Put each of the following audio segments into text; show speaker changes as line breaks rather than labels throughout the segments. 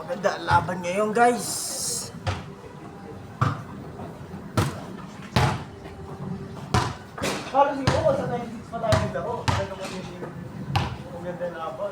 Maganda ang laban ngayon, guys. Parang siguro sa 96 pa tayo naglaro. Kaya naman yung maganda ang laban.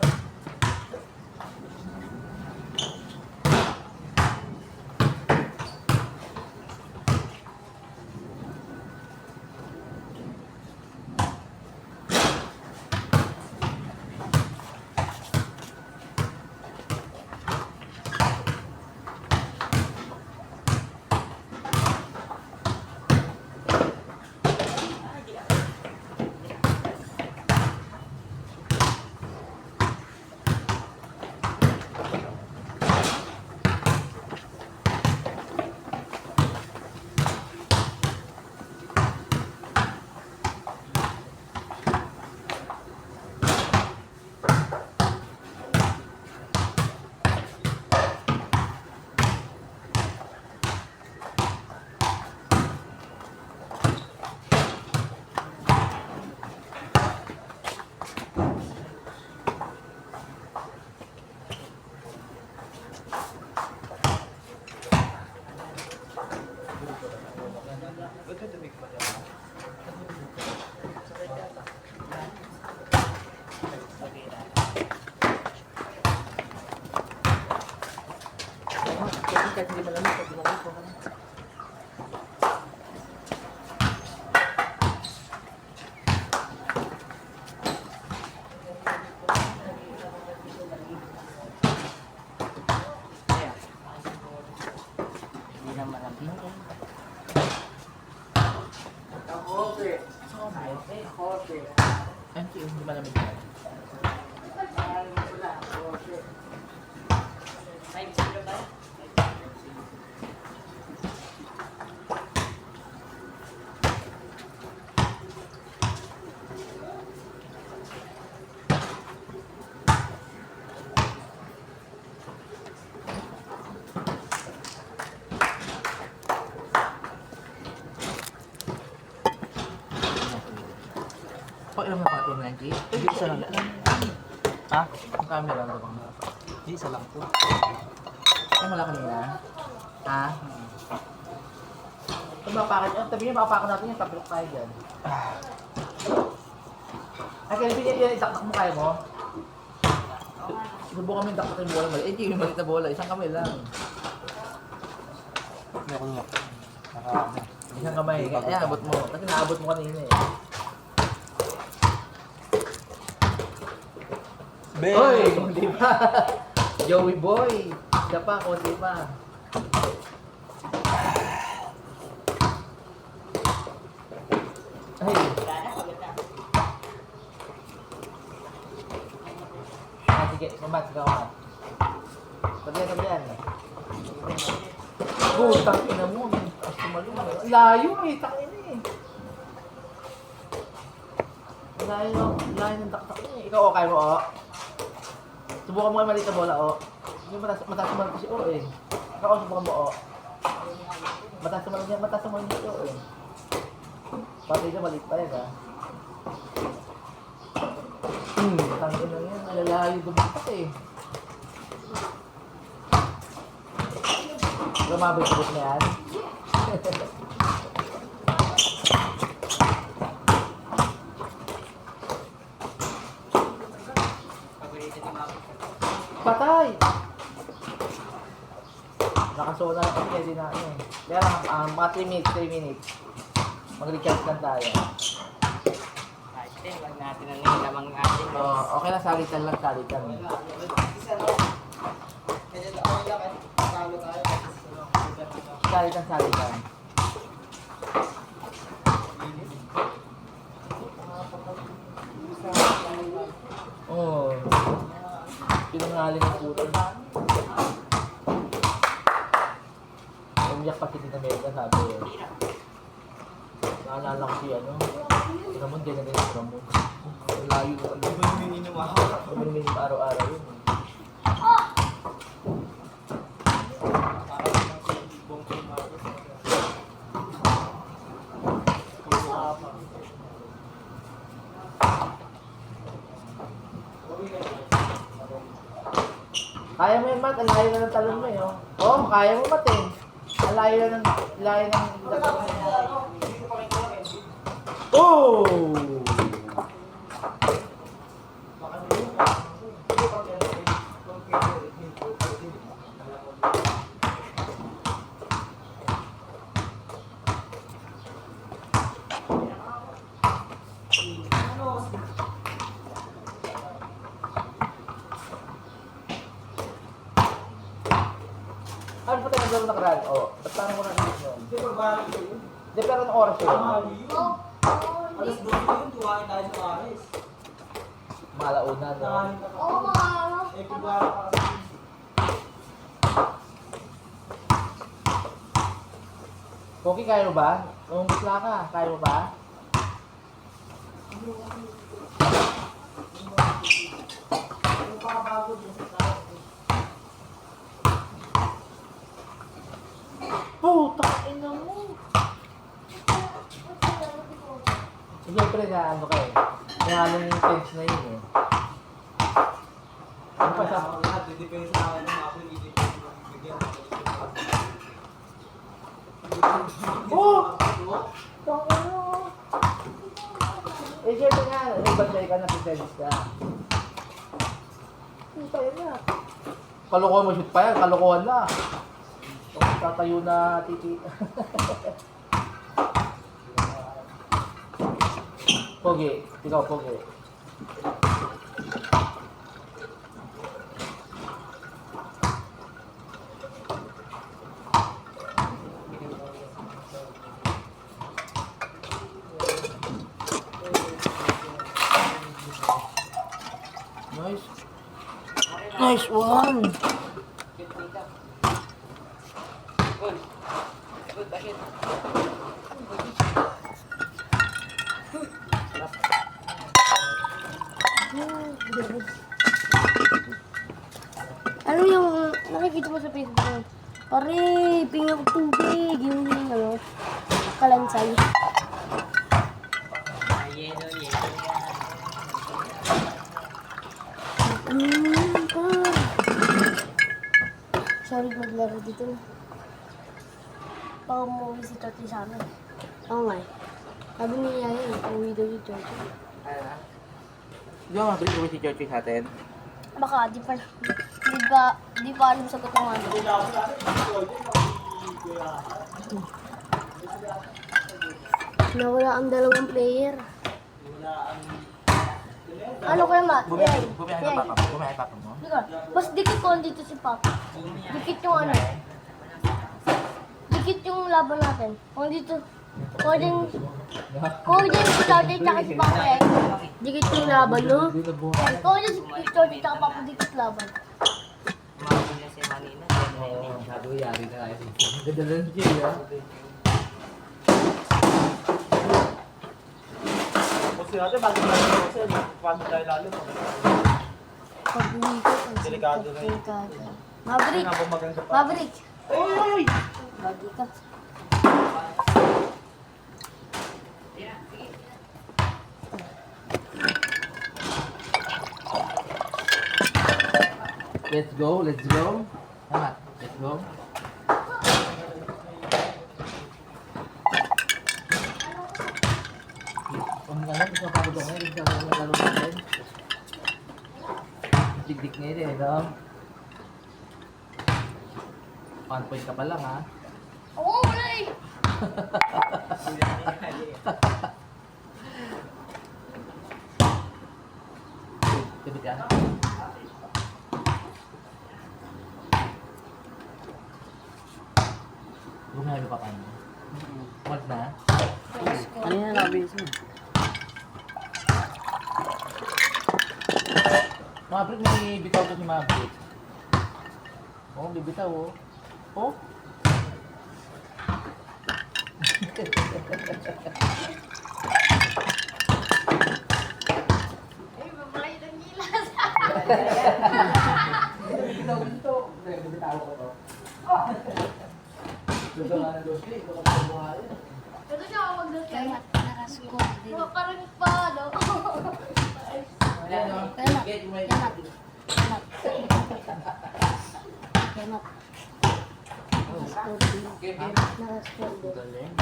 Kahit hindi malamig, kahit hindi malamig, okay na. Hindi na malamig. Kakote. Kakote. Hindi malamig na. Ay, sino ba? Ilang mga ito, 90? Hindi, isa lang. Ha? Ang camera lang ba? Hindi, isa lang po. Ay, wala kanina? Ha? Ito mapakan, tabi niya mapakan natin yung tablok tayo dyan. Ay, kaya yan, itaktak mo kaya mo? Subukan mo yung taktak yung bola mali. Eh, hindi yung maliit na bola, isang kamay lang.
Meron nga.
Isang kamay, kaya abot mo. Kasi naabot mo kanina eh. Hoy! Hindi pa! Joey boy! Siya pa, konti pa. Ay! Sige, mamat, sige mamat. Sabi yan. Putang ina mo. Layo eh, tangin eh. Layo ng taktak eh. Ikaw okay mo o? Subukan mo kayo maliit na bola, o. Hindi mataas naman kasi, o, eh. Ikaw, subukan mo, o. Mataas naman niya, o, eh. Pati ka, maliit pa yan, ha. Tangin na yan. Alalayo dumatak, eh. Lumabay sagot na yan. Patay! Nakasona lang kasi kaya di na ano eh. Kaya lang, mga 3 minutes. Mag-recharge lang tayo.
Ay, wag natin ang nilamang natin.
Okay lang, salitan lang. Salitan. Oh. Pinangalan ng puto. Umiyak pa si Tita Melda, sabi eh. Naalala ko si ano. Ramon, din na din si Ramon. Layo ko. Uminom araw-araw yun. Kaya mo yun, Mat. Ang layo na ng talon mo, eh. Oh, kaya mo, Mat, eh. Ang layo na ng... Oh! Ano pa tayo naglaro nakaraan? Oo. Ba't parang ko nakinig yun? Hindi, pero anong oras yun?
Alas 12 yun, tuwain tayo sa Paris.
Malauna, no?
Eh, pagwara pa kasi.
Pogi, kaya mo ba? Nung bukla ka, kaya mo ba? Puta, ina mo! Siyempre na ano ka eh. Kaya yung tense na yun eh. Ano pa sa...
Lahat, depende sa akin ng ako, hindi ko bigyan.
Oh! Tangina! Eh, siyempre nga, nagbantay ka na tense ka. Puta yun na. Kalokohan mo shoot pa yan, kalokohan na. Tatayo na titi. Pogi, ikaw Pogi. Nice. Nice one.
Good, bakit?
Ano yung nakikita mo sa Facebook mo? Pare, pinga ko tubig. Yung ano, kalansay.
Yelo yan.
Pa. Sorry maglaro dito. Baka umuwi si Toti sa amin. Oo nga eh. Sabi niya yun, umuwi daw si Toti.
Ano na? Hindi mo mabalik ko si Churchy sa atin.
Baka, di pa alam sagot ng ano. Nawala ang dalawang player. Ano kaya ma?
Bumiyahin ka papa mo. Bumiyahin papa mo.
Di ka, mas dikit ko dito si Papa. Dikit yung ano. Dikit yung laban natin. Kung dito, kung din si Toti tsaka si Papa eh. Dikit yung laban, no? Yan, kung din si Toti tsaka Papa, dikit laban.
Umabot na si Manina.
Oo, sabi ko yari na kayo. Ganda lang si Jay, ha?
Kasi natin, bago tayo kasi, bago tayo lalo.
Pag-uwi ko,
Delikado na yun.
delikado. Maverick!
Nga bumagang ka pa.
Maverick!
Uy!
Lagi ka.
Let's go, let's go. Tama, let's go. Kung nga lang, gusto mapagod ako ngayon. Gusto ko lalo natin. Digdig ngayon eh, no? 1 point ka pa lang, ha?
Oo, wala eh!
Tibit ka. Bumahalo pa kanya. Wag na.
Ano na nakabis mo?
Maverick, may bitaw ko si Maverick. Oo, may bitaw, oh. Oh?
Ay, babayad ang gilas!
Bitaw ko dito. Bitaw ko to. Gusto nga ng dosi, ito ka pa buhay.
Ito siya ako mag-dose. Kaya nakascore din. Parang palo.
Ayan, no?
Kaya na.
Get,
Kaya na. Salamat. Naka-score din. Naka-score din.
Galing.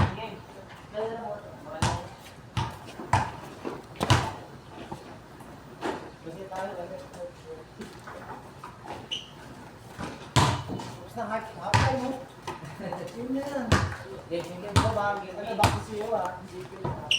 Tapos na, hapay mo. Yun na yan. Yung ba ba? Ang tabak ko siyo ah. Isipin mo ah.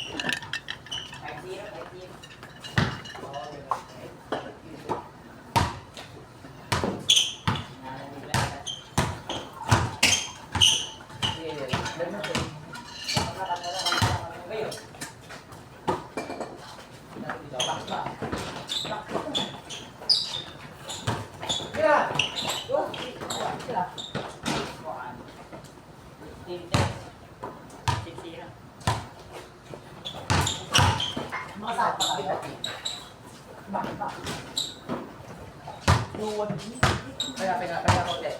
Kaya ko ulit.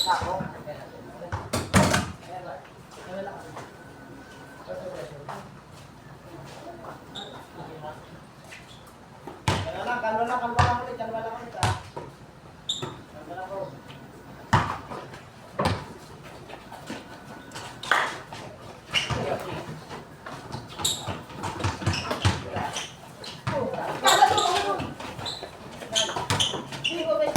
Ako. Kalma lang ulit ah. Kalma lang ko. Hindi ko may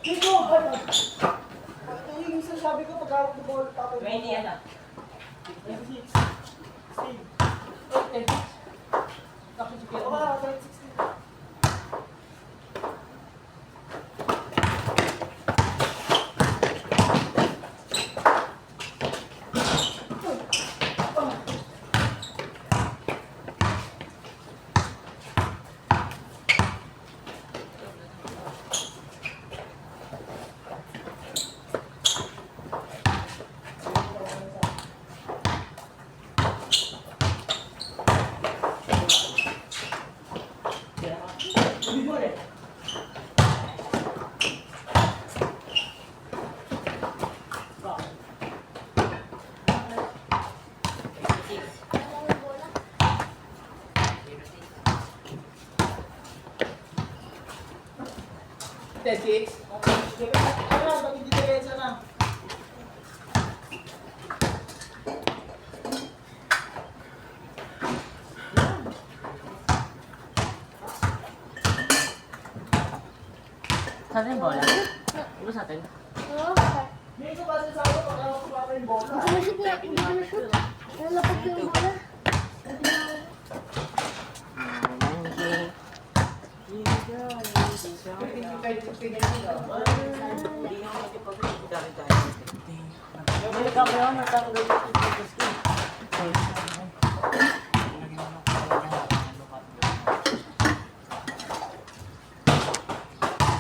Dito! Yung isa sabi ko, pag-hawak ng ball, tapos
20 yan ah.
26. 16. 10. Tapos si Kira. Oo, 16. Ten, six. Ano, ba't hindi depensa na?
Saan yung bola? Iba sa atin?
Oo.
May isa pa sa ako, pag-hawak ko pa yung bola.
Hindi ko na-shoot na. Hindi ko na-shoot. Nalapag ko yung bola.
Kahit 16 na yun, ah.
Hindi nga makipag-dami tayo. May kamera na tanggal yung pagkakas ko.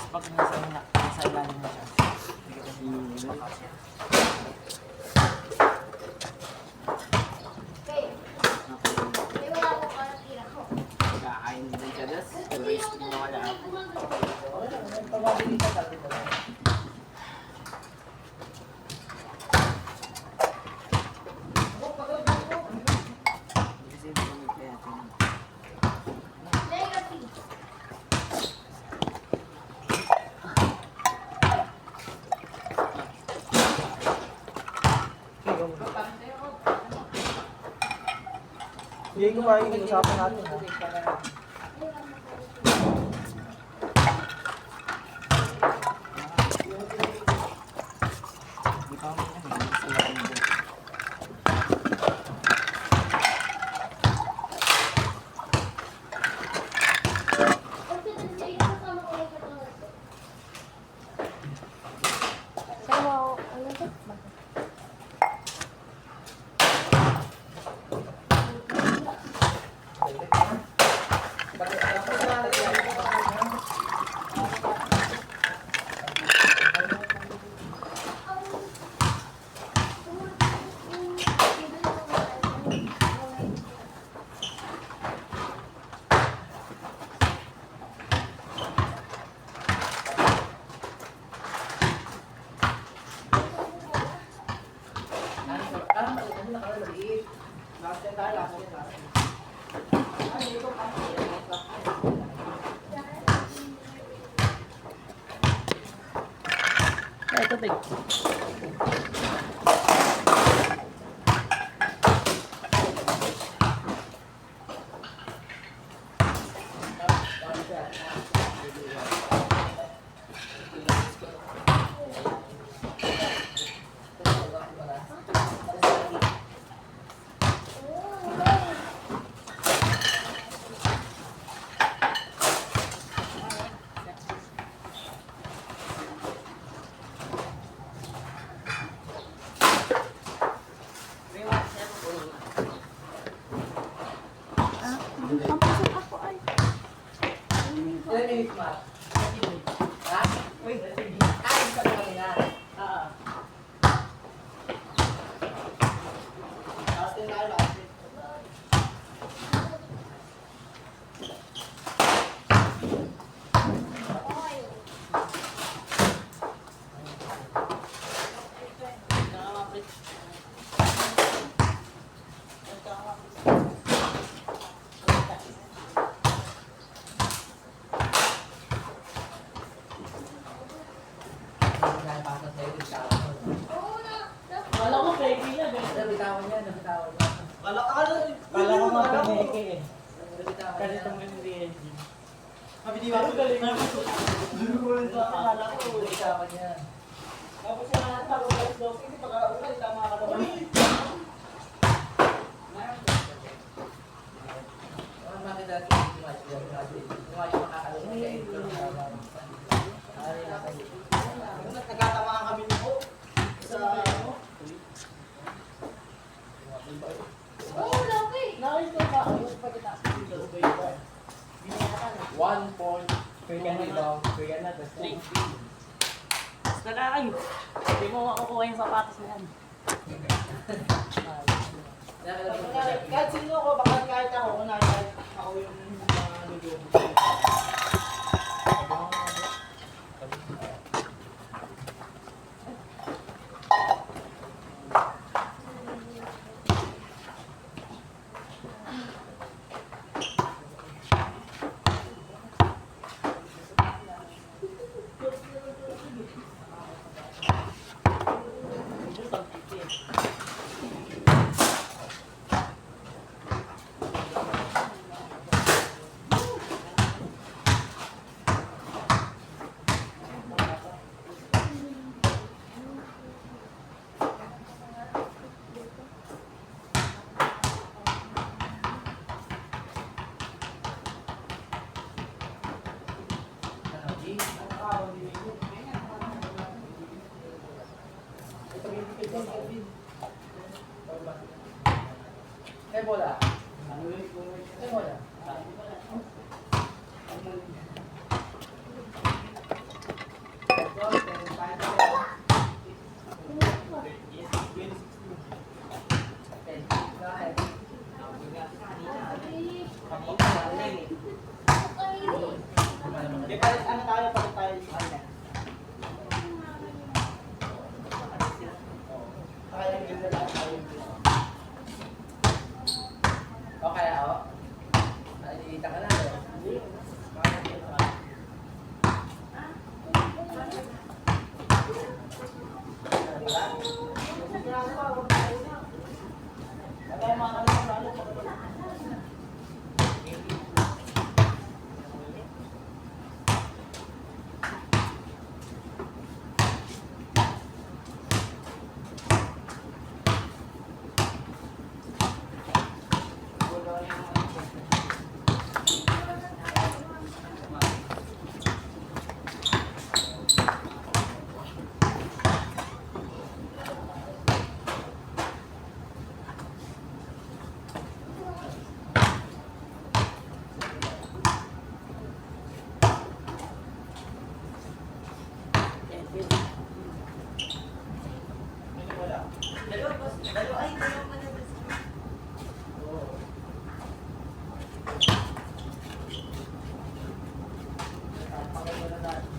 Pag nasa ilalim na siya, hindi ka kasi.
Okay. May wala ko para tira ko.
Kakain din siya das. Waste mo wala.
Pag-hawak ka sabi ko.
Kasi hindi kami kaya tingin.
Legacy.
Hindi ko ba yung usapan natin, ha?
Hindi pa kami sa ilalim din.
Sama ako. Ano to?
Ay, tubig.
Kala ko peke niya, nabitawan niya. Kala ko nga peke eh. Kasi itong hindi engine. Sabi di ba? Galing na. kasama niya.
Tapos yung mga bago guys, dos, kasi pagkakaulan, tama ka naman.
Ang bakit dati yung match makakalaman kaya ito ang
Nagkatamaan kami nito sa ano.
Oo, laki.
Nakita ba? Ayos pa kita sa dito. Ubay ba?
One point. Kaya na daw. Kaya na.
Basta na kayo. Hindi mo makukuha yung sapatos na yan.
Kahit sino ko, baka kahit ako, kahit ako yung mga video.
Eh, bola. Eh, bola.
Di palit ano tayo, palit tayo. Kaya yung ganda lang tayo.
Okay, ako. Nakikita ka na.
Kaya mga kanina lalo pa.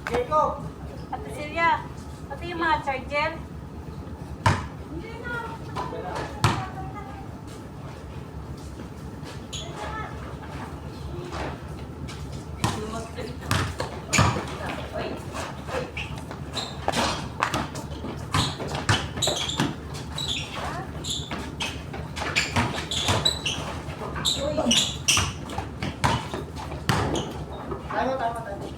Jacob!
Ate Celia, pati yung mga charger.
Tama.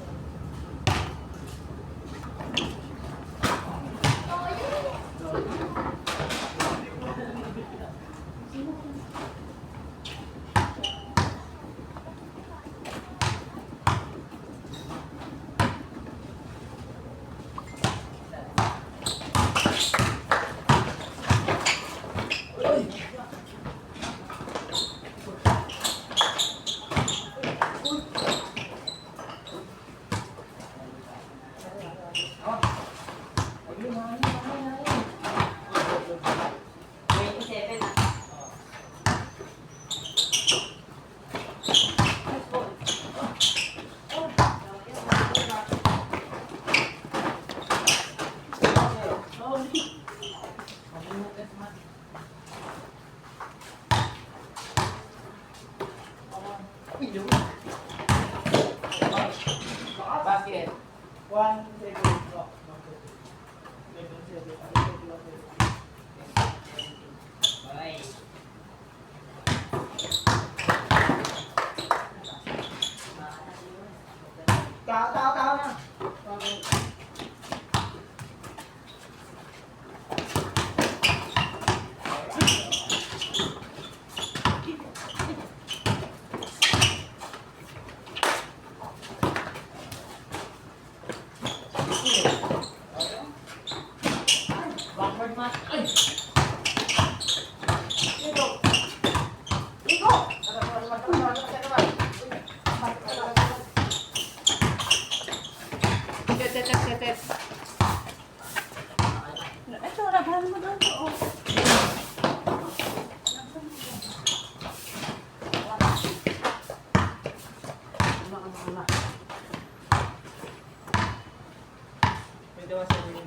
Basket.
1, 7, no. 7. Tao na.
set.
Ito, labahan mo doon. Oo.
Pwede ba sa inyo?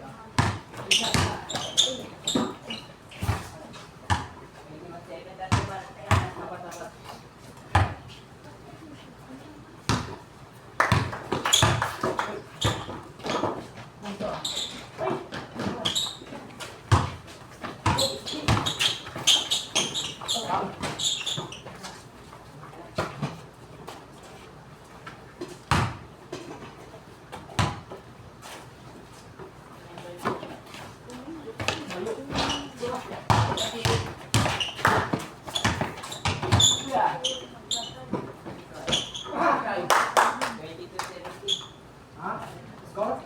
Ha? Score?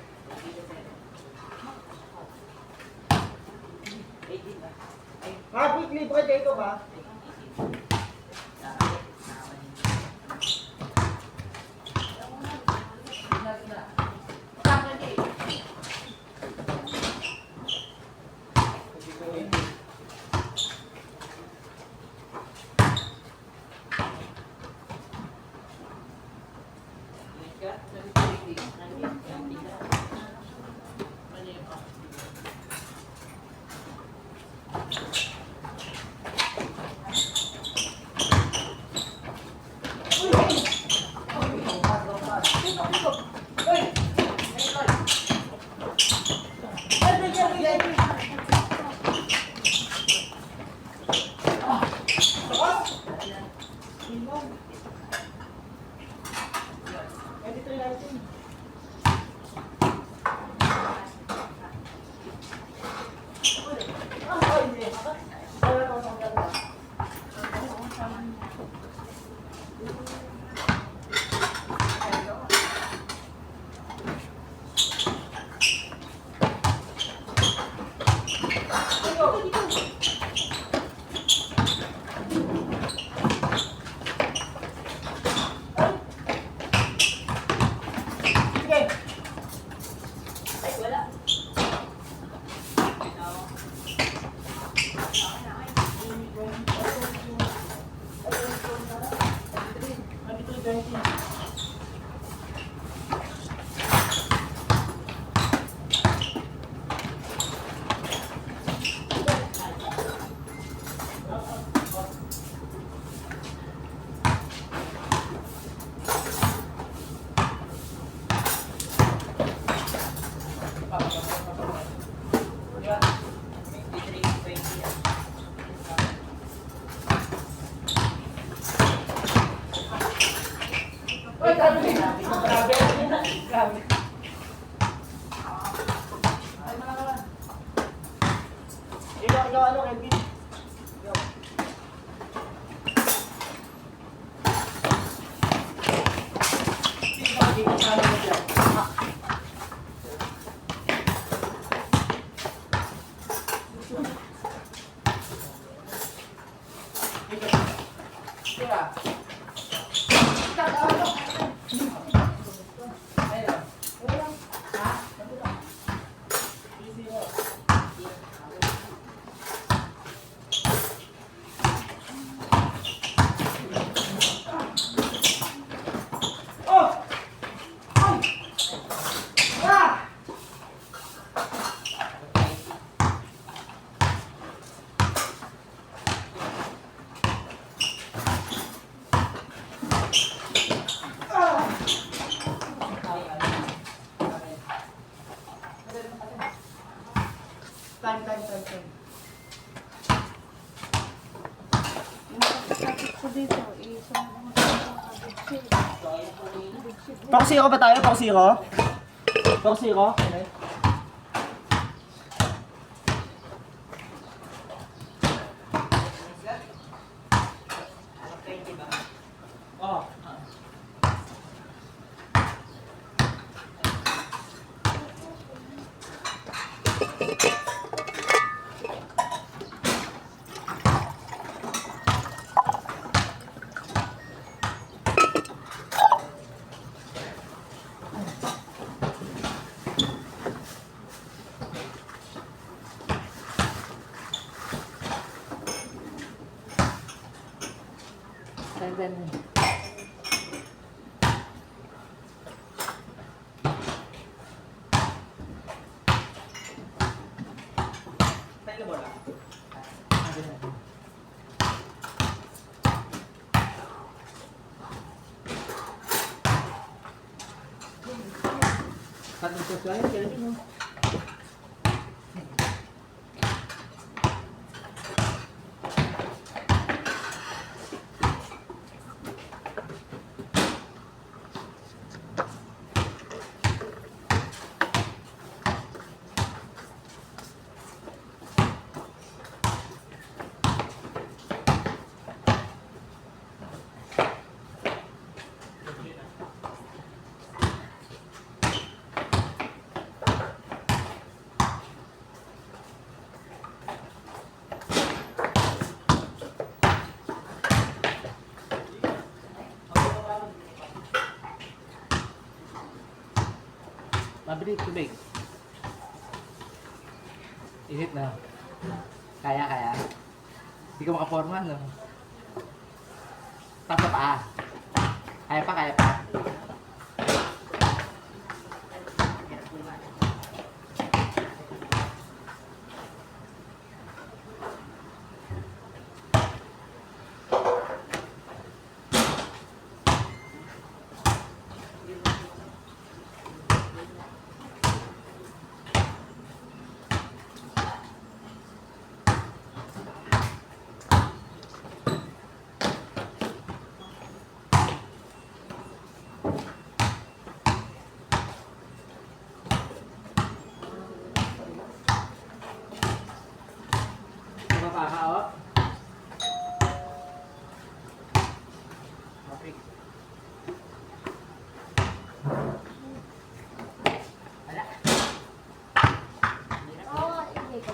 Quickly, baka Jacob ha? Ikaw ano, Kevin? Time. Pakusiro ba tayo? Pakusiro? Okay. Oh. akin.
Tayo na bola.
Tatlong sauce lang yun, kaya yun, no? Mabilis tubig. Init na. Kaya. Hindi ka makaporma, no? Tapos pa. Kaya pa. Mapaka, oh. Okay. Wala.
Oo, hindi ko.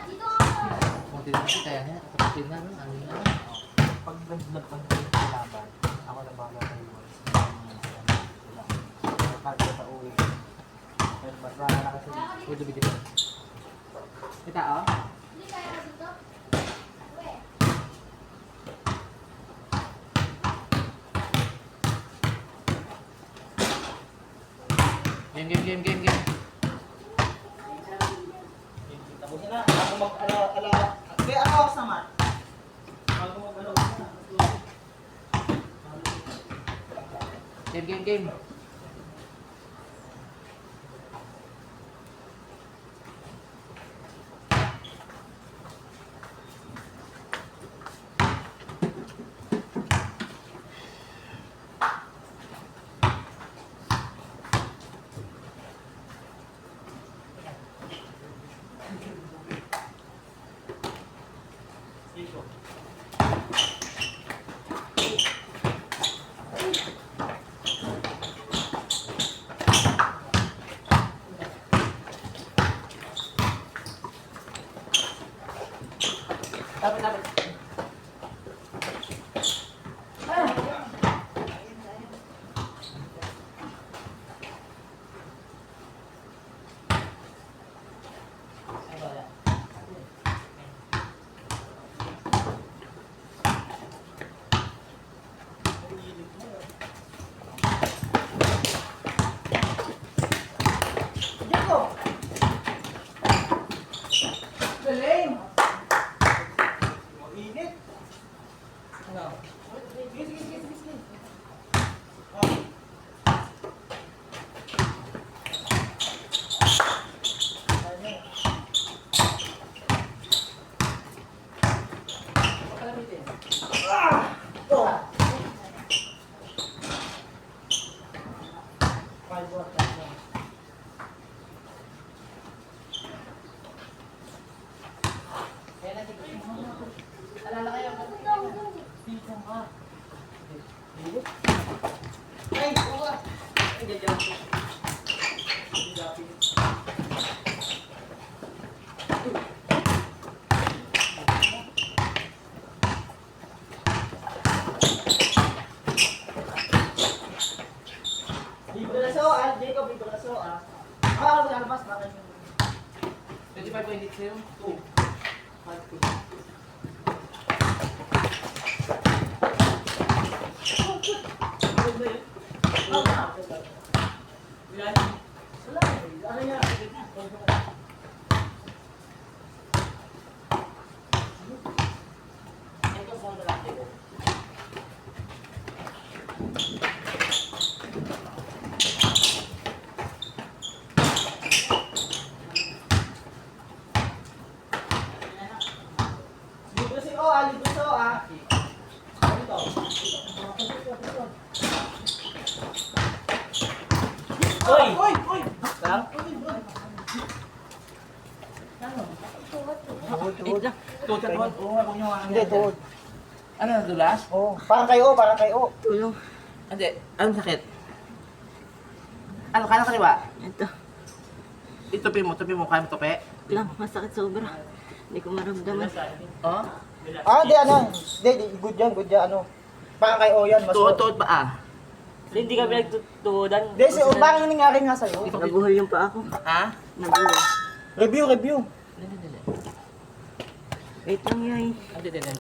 Dito ako.
Kunti lang kasi kaya niya. Kapatid na, no? Ano na?
Pag nagpag sa laban, ako na bahala sa iyo. Pag sa uwi. Pero marana na kasi.
Pwede bigyan. Kita, oh.
Hindi kaya dito. Uwe.
Game.
Tapos na. Ako mag-ala. Kaya ako sa mat. Ako mag-ala.
Game. Dapat.
Dito! Galing! Mag-init! Ano? Sige. Oh. Ah! Oh! 5 watts.
Alala kayo.
Pinsan ka. Ay! Buka! Ay, ganyan.
25.8 sa'yo. 2.
Libre si O, libre si O, Dito.
Uy!
Uy!
Lang?
Wait lang.
Tuod ka tuod.
Oo nga, huwag niyo nga.
Hindi, tuod.
Ano nadulas?
Oo. Parang kayo, parang kayo.
Tulong.
Hindi. Anong sakit? Ano, kanan kaliwa?
Ito.
Itupi mo, kaya mo tupi?
Lang, masakit sobra. Hindi ko maramdaman.
Oh?
Hindi, ano. Hindi, good yan, ano. Parang kayo yan, mas...
Tuod ba ah?
Hindi kami nagtutudan.
Hindi, parang nangyari nga sa'yo.
Nabuhol yung pa ako.
Ha?
Nabuhol.
Review.
Hindi.
Wait lang, yay.
Hindi.